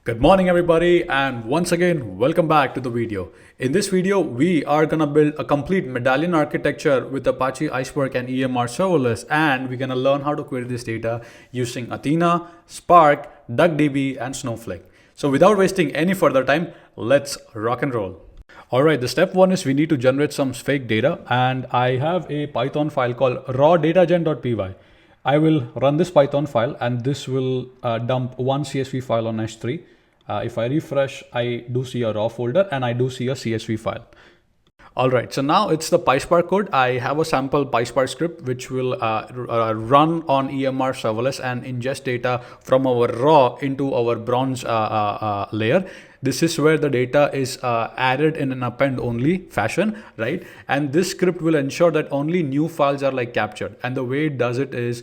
Good morning everybody, and once again welcome back to the video. In this video we are gonna build a complete medallion architecture with Apache Iceberg and EMR serverless, and we're gonna learn how to query this data using Athena, Spark, DuckDB and Snowflake. So without wasting any further time, let's rock and roll. Alright, the step one is we need to generate some fake data, and I have a Python file called rawdatagen.py. I will run this Python file and this will dump one CSV file on S3. If I refresh, I do see a raw folder and I do see a CSV file. All right, so now it's the PySpark code. I have a sample PySpark script which will run on EMR serverless and ingest data from our raw into our bronze layer. This is where the data is added in an append only fashion, right? And this script will ensure that only new files are captured. And the way it does it is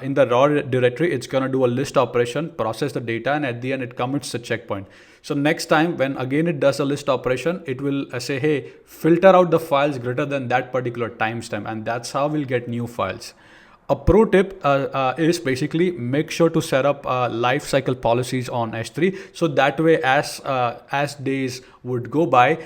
in the raw directory, it's going to do a list operation, process the data, and at the end it commits the checkpoint. So next time when again it does a list operation, it will say, hey, filter out the files greater than that particular timestamp, and that's how we'll get new files. A pro tip is basically make sure to set up life cycle policies on S3, so that way as days would go by,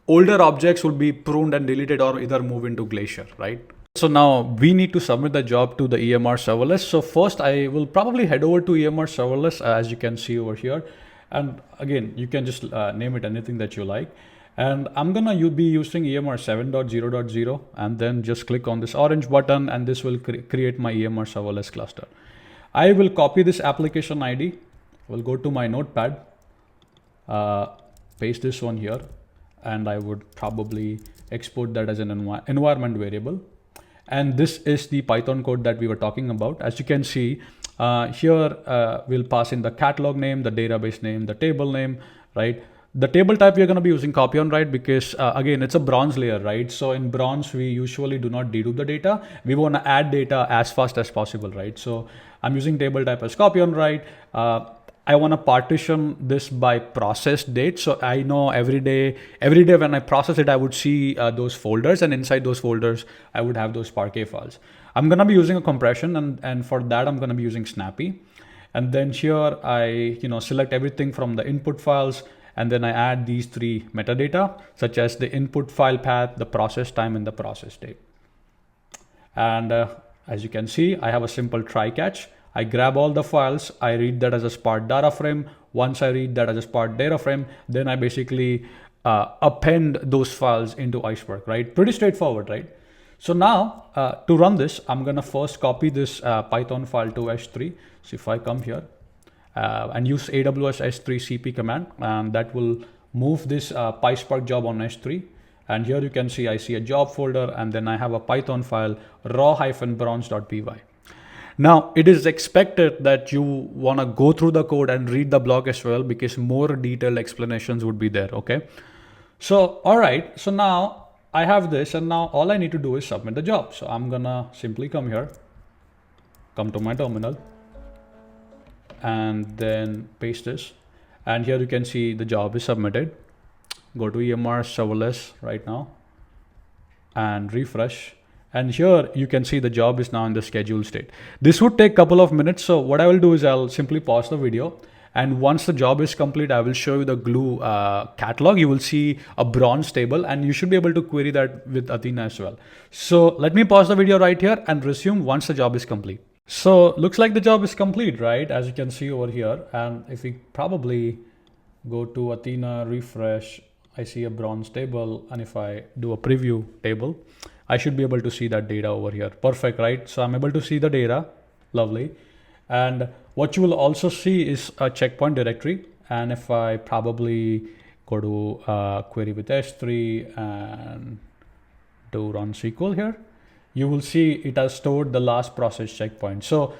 older objects will be pruned and deleted or either move into Glacier, right? So now we need to submit the job to the EMR serverless. So first I will probably head over to EMR serverless, as you can see over here. And again, you can just name it anything that you like. And I'm gonna be using EMR 7.0.0, and then just click on this orange button and this will create my EMR serverless cluster. I will copy this application ID. We'll go to my notepad, paste this one here, and I would probably export that as an environment variable. And this is the Python code that we were talking about. As you can see, here we'll pass in the catalog name, the database name, the table name, right? The table type we're going to be using copy on write because again, it's a bronze layer, right? So in bronze, we usually do not dedupe the data. We want to add data as fast as possible, right? So I'm using table type as copy on write. I want to partition this by process date. So I know every day when I process it, I would see those folders, and inside those folders, I would have those Parquet files. I'm going to be using a compression, and for that, I'm going to be using Snappy. And then here I select everything from the input files, and then I add these three metadata, such as the input file path, the process time, and the process date. And as you can see, I have a simple try catch. I grab all the files, I read that as a Spark data frame. Once I read that as a Spark data frame, then I basically append those files into Iceberg, right? Pretty straightforward, right? So now to run this, I'm gonna first copy this Python file to S3. So if I come here and use AWS S3 CP command, and that will move this PySpark job on S3. And here you can see, I see a job folder, and then I have a Python file raw-bronze.py. Now, it is expected that you want to go through the code and read the blog as well, because more detailed explanations would be there, okay? So, all right, so now I have this, and now all I need to do is submit the job. So I'm gonna simply come here, come to my terminal, and then paste this. And here you can see the job is submitted. Go to EMR serverless right now and refresh. And here you can see the job is now in the schedule state. This would take a couple of minutes. So what I will do is I'll simply pause the video. And once the job is complete, I will show you the Glue catalog. You will see a bronze table, and you should be able to query that with Athena as well. So let me pause the video right here and resume once the job is complete. So looks like the job is complete, right? As you can see over here. And if we probably go to Athena, refresh, I see a bronze table. And if I do a preview table, I should be able to see that data over here. Perfect, right? So I'm able to see the data. Lovely. And what you will also see is a checkpoint directory. And if I probably go to query with S3 and do run SQL here, you will see it has stored the last process checkpoint. So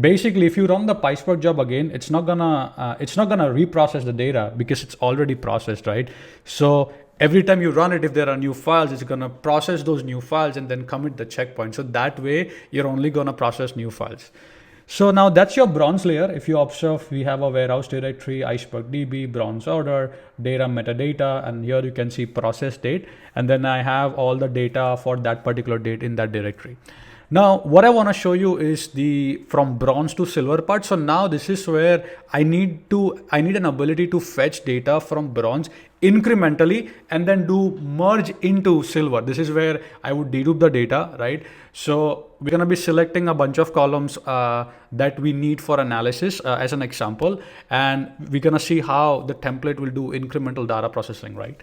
basically, if you run the PySpark job again, it's not gonna reprocess the data because it's already processed, right? So every time you run it, if there are new files, it's gonna process those new files and then commit the checkpoint. So that way, you're only gonna process new files. So now that's your bronze layer. If you observe, we have a warehouse directory, Iceberg DB, bronze order, data metadata, and here you can see process date. And then I have all the data for that particular date in that directory. Now, what I want to show you is the from bronze to silver part. So now this is where I need an ability to fetch data from bronze incrementally and then do merge into silver. This is where I would dedupe the data, right? So we're going to be selecting a bunch of columns that we need for analysis as an example, and we're going to see how the template will do incremental data processing, right?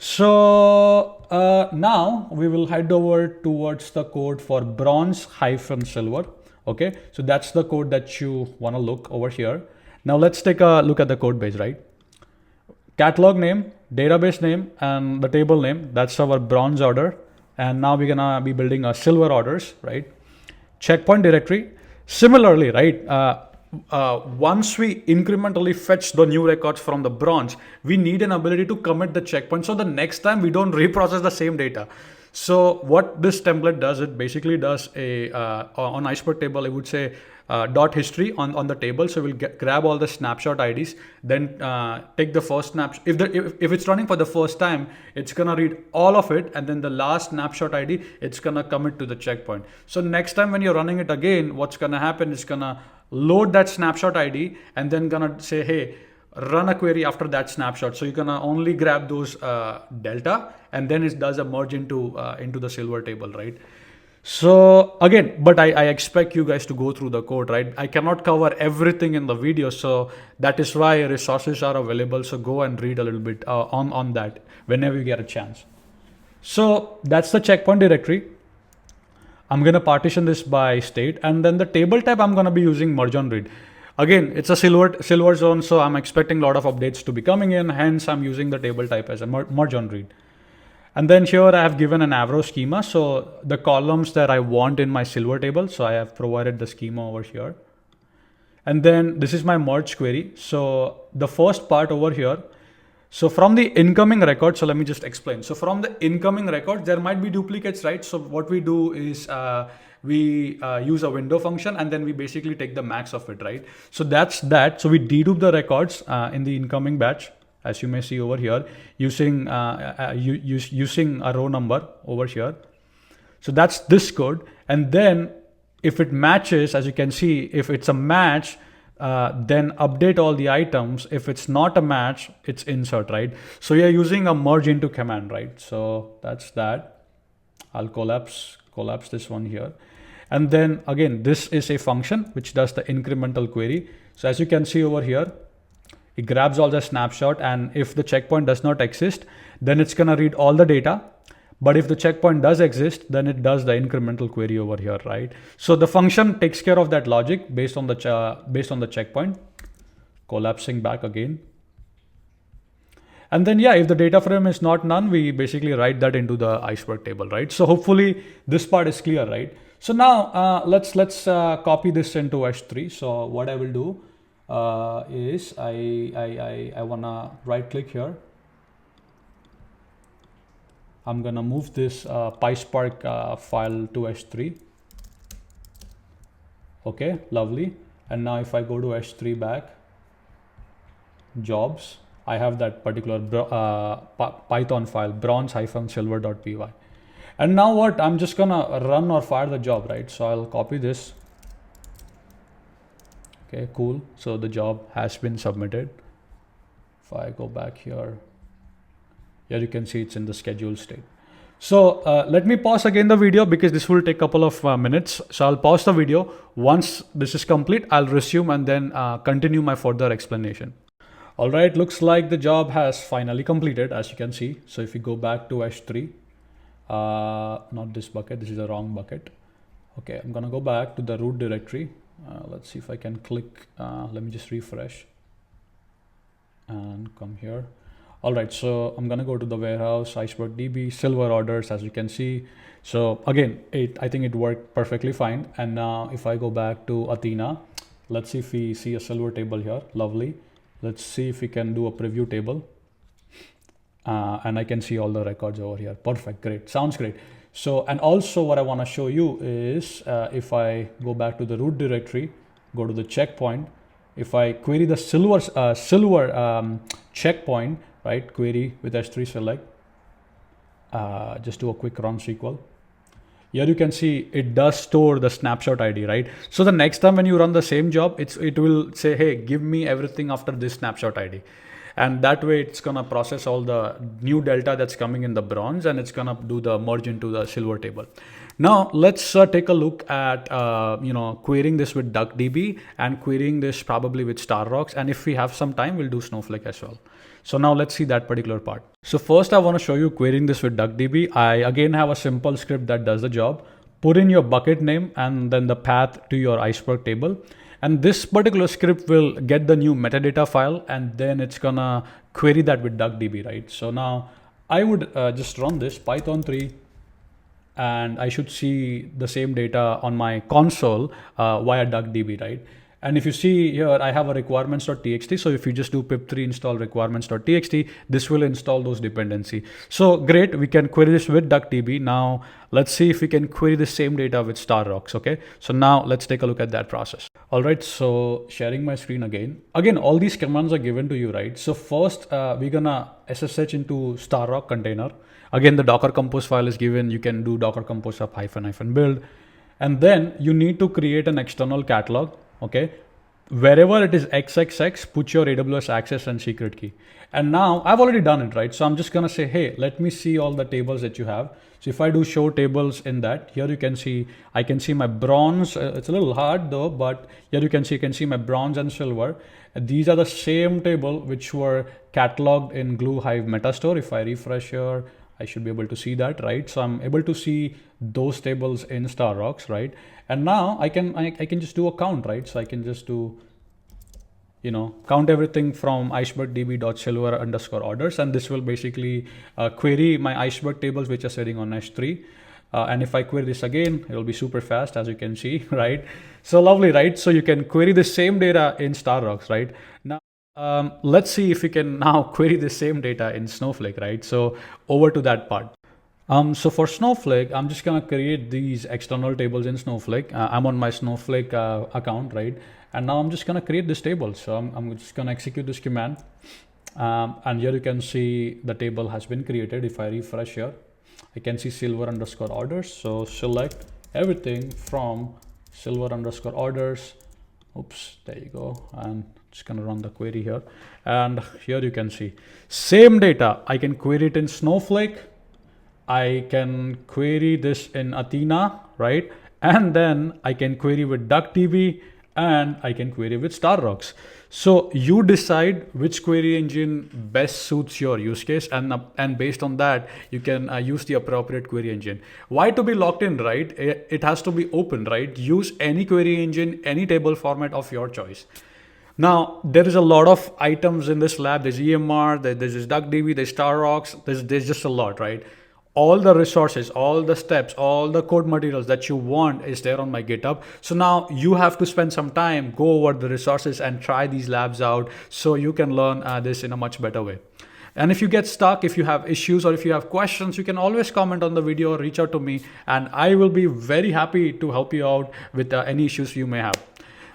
So now we will head over towards the code for bronze hyphen silver. Okay, so that's the code that you want to look over here. Now let's take a look at the code base, right? Catalog name, database name, and the table name. That's our bronze order. And now we're gonna be building a silver orders, right? Checkpoint directory. Similarly, right? Once we incrementally fetch the new records from the bronze, we need an ability to commit the checkpoint. So the next time we don't reprocess the same data. So what this template does, it basically does a, on Iceberg table, I would say dot history on the table. So we'll grab all the snapshot IDs, then take the first snapshot. If it's running for the first time, it's gonna read all of it, and then the last snapshot ID, it's gonna commit to the checkpoint. So next time when you're running it again, what's gonna happen is gonna load that snapshot ID and then gonna say, hey, run a query after that snapshot. So you're gonna only grab those delta, and then it does a merge into the silver table, right? So again, but I expect you guys to go through the code, right? I cannot cover everything in the video, so that is why resources are available. So go and read a little bit on that whenever you get a chance. So that's the checkpoint directory. I'm going to partition this by state, and then the table type I'm going to be using merge on read. Again, it's a silver zone, so I'm expecting a lot of updates to be coming in. Hence, I'm using the table type as a merge on read. And then here I have given an Avro schema. So the columns that I want in my silver table. So I have provided the schema over here. And then this is my merge query. So the first part over here. So from the incoming record, so let me just explain. So from the incoming record, there might be duplicates, right? So what we do is we use a window function, and then we basically take the max of it, right? So that's that. So we dedupe the records in the incoming batch, as you may see over here, using using a row number over here. So that's this code. And then if it matches, as you can see, if it's a match, then update all the items. If it's not a match, it's insert, right? So we are using a merge into command, right? So that's that. I'll collapse this one here. And then again, this is a function which does the incremental query. So as you can see over here, it grabs all the snapshot, and if the checkpoint does not exist, then it's gonna read all the data. But if the checkpoint does exist, then it does the incremental query over here, right? So the function takes care of that logic based on the checkpoint. Collapsing back again. And then yeah, if the data frame is not none, we basically write that into the Iceberg table, right? So hopefully this part is clear, right? So now let's copy this into S3. So what I will do is I wanna right click here. I'm gonna move this PySpark file to S3. Okay, lovely. And now if I go to S3 back, jobs, I have that particular Python file, bronze-silver.py. And now what? I'm just gonna run or fire the job, right? So I'll copy this. Okay, cool. So the job has been submitted. If I go back here, here you can see it's in the schedule state. So let me pause again the video because this will take a couple of minutes. So I'll pause the video. Once this is complete, I'll resume and then continue my further explanation. All right, looks like the job has finally completed, as you can see. So if you go back to S3, not this bucket, this is the wrong bucket. Okay, I'm gonna go back to the root directory. Let's see if I can click, let me just refresh and come here. All right, so I'm gonna go to the warehouse, Iceberg DB, silver orders, as you can see. So again, I think it worked perfectly fine. And now if I go back to Athena, let's see if we see a silver table here. Lovely. Let's see if we can do a preview table. And I can see all the records over here. Perfect, great, sounds great. So, and also what I wanna show you is if I go back to the root directory, go to the checkpoint, if I query the silver checkpoint, right, query with S3 select, just do a quick run SQL. Here you can see it does store the snapshot ID, right? So the next time when you run the same job, it will say, hey, give me everything after this snapshot ID. And that way it's gonna process all the new delta that's coming in the bronze, and it's gonna do the merge into the silver table. Now let's take a look at querying this with DuckDB and querying this probably with StarRocks. And if we have some time, we'll do Snowflake as well. So now let's see that particular part. So first I want to show you querying this with DuckDB. I again have a simple script that does the job. Put in your bucket name and then the path to your Iceberg table. And this particular script will get the new metadata file, and then it's gonna query that with DuckDB, right? So now I would just run this Python 3, and I should see the same data on my console via DuckDB, right? And if you see here, I have a requirements.txt. So if you just do pip3 install requirements.txt, this will install those dependency. So great, we can query this with DuckDB. Now let's see if we can query the same data with StarRocks, okay? So now let's take a look at that process. All right, so sharing my screen again. Again, all these commands are given to you, right? So first, we're gonna SSH into StarRock container. Again, the Docker Compose file is given. You can do Docker Compose up -- build. And then you need to create an external catalog. Okay, wherever it is XXX, put your AWS access and secret key. And now I've already done it, right? So I'm just gonna say, hey, let me see all the tables that you have. So if I do show tables in that, here you can see, I can see my bronze. It's a little hard though, but here you can see my bronze and silver. These are the same table which were cataloged in Glue Hive Metastore. If I refresh here, I should be able to see that, right? So I'm able to see those tables in StarRocks, right? And now I can just do a count, right? So I can just do, count everything from icebergdb.silver_orders, and this will basically query my Iceberg tables which are sitting on S3. And if I query this again, it will be super fast, as you can see, right? So lovely, right? So you can query the same data in StarRocks, right? Now, let's see if we can now query the same data in Snowflake, right? So over to that part. So for Snowflake, I'm just gonna create these external tables in Snowflake. I'm on my Snowflake account, right? And now I'm just gonna create this table. So I'm just gonna execute this command. And here you can see the table has been created. If I refresh here, I can see silver_orders. So select everything from silver_orders. Oops, there you go. And just gonna run the query here. And here you can see same data. I can query it in Snowflake. I can query this in Athena, right? And then I can query with DuckDB, and I can query with StarRocks. So you decide which query engine best suits your use case, and based on that, you can use the appropriate query engine. Why to be locked in, right? It has to be open, right? Use any query engine, any table format of your choice. Now, there is a lot of items in this lab. There's EMR, there's DuckDB, there's StarRocks, there's just a lot, right? All the resources, all the steps, all the code materials that you want is there on my GitHub. So now you have to spend some time, go over the resources and try these labs out so you can learn this in a much better way. And if you get stuck, if you have issues or if you have questions, you can always comment on the video or reach out to me, and I will be very happy to help you out with any issues you may have.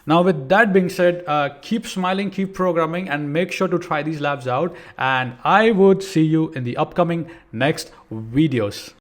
Now, with that being said, keep smiling, keep programming, and make sure to try these labs out. And I would see you in the upcoming next videos.